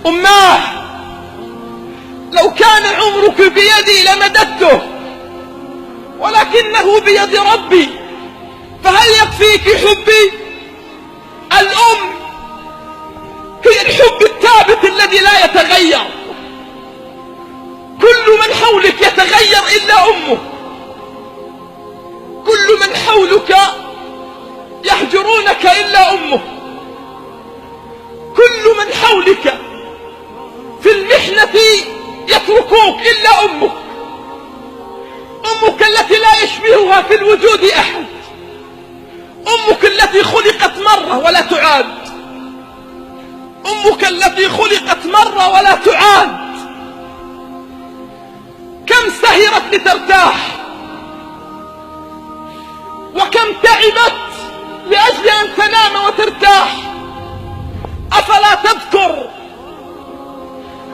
أماه لو كان عمرك بيدي لمددته، ولكنه بيد ربي، فهل يكفيك حبي؟ الأم هي الحب الثابت الذي لا يتغير. كل من حولك يتغير إلا أمك. كل من حولك يهجرونك إلا أمك. كل من حولك في المحنة يتركوك إلا أمك. أمك التي لا يشبهها في الوجود أحد. أمك التي خلقت مرة ولا تعاد. أمك التي خلقت مرة ولا تعاد. كم سهرت لترتاح، وكم تعبت لأجل أن تنام وترتاح.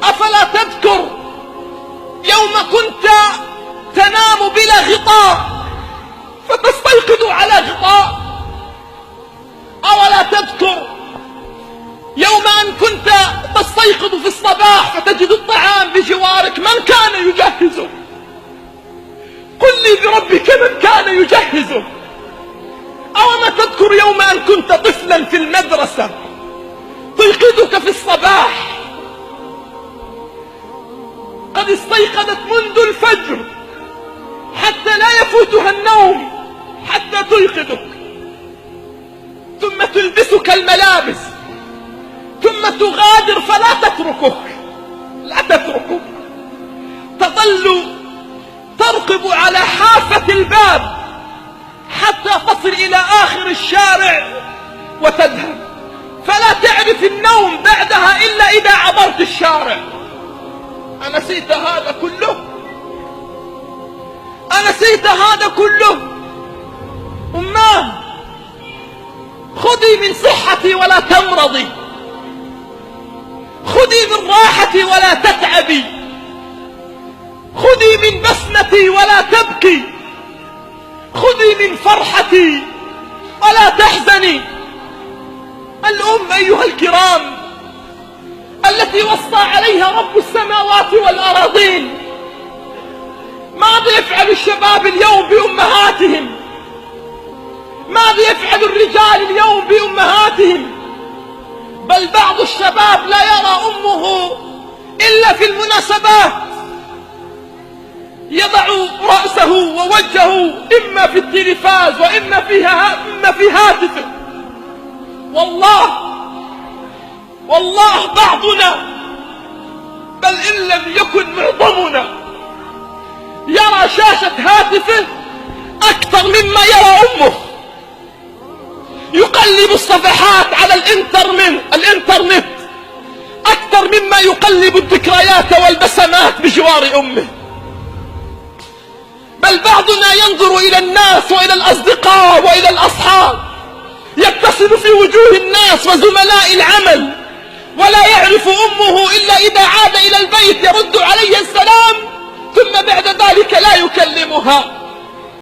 أفلا تذكر يوم كنت تنام بلا غطاء فتستيقظ على غطاء؟ أولا تذكر يوم أن كنت تستيقظ في الصباح فتجد الطعام بجوارك؟ من كان يجهزه؟ قل لي بربك من كان يجهزه. أوما تذكر يوم أن كنت طفلا في المدرسة تيقظك في الصباح قد استيقظت منذ الفجر حتى لا يفوتها النوم حتى تيقظك، ثم تلبسك الملابس، ثم تغادر فلا تتركك، لا تتركك، تظل ترقب على حافة الباب حتى تصل إلى آخر الشارع وتذهب، فلا تعرف النوم بعدها إلا إذا عبرت الشارع. أنسيت هذا كله؟ أنسيت هذا كله؟ أماه خذي من صحتي ولا تمرضي، خذي من راحتي ولا تتعبي، خذي من بسمتي ولا تبكي، خذي من فرحتي ولا تحزني. الأم أيها الكرام التي وصى عليها رب السماوات والأراضين. ماذا يفعل الشباب اليوم بأمهاتهم؟ ماذا يفعل الرجال اليوم بأمهاتهم؟ بل بعض الشباب لا يرى أمه إلا في المناسبات، يضع رأسه ووجهه إما في التلفاز وإما في هاتفه. والله بعضنا بل إن لم يكن معظمنا يرى شاشة هاتفه أكثر مما يرى أمه. يقلب الصفحات على الإنترنت أكثر مما يقلب الذكريات والبسمات بجوار أمه. بل بعضنا ينظر إلى الناس وإلى الأصدقاء وإلى الأصحاب، يتصل في وجوه الناس وزملاء العمل ولا يعرف أمه إلا إذا عاد إلى البيت يرد عليه السلام، ثم بعد ذلك لا يكلمها.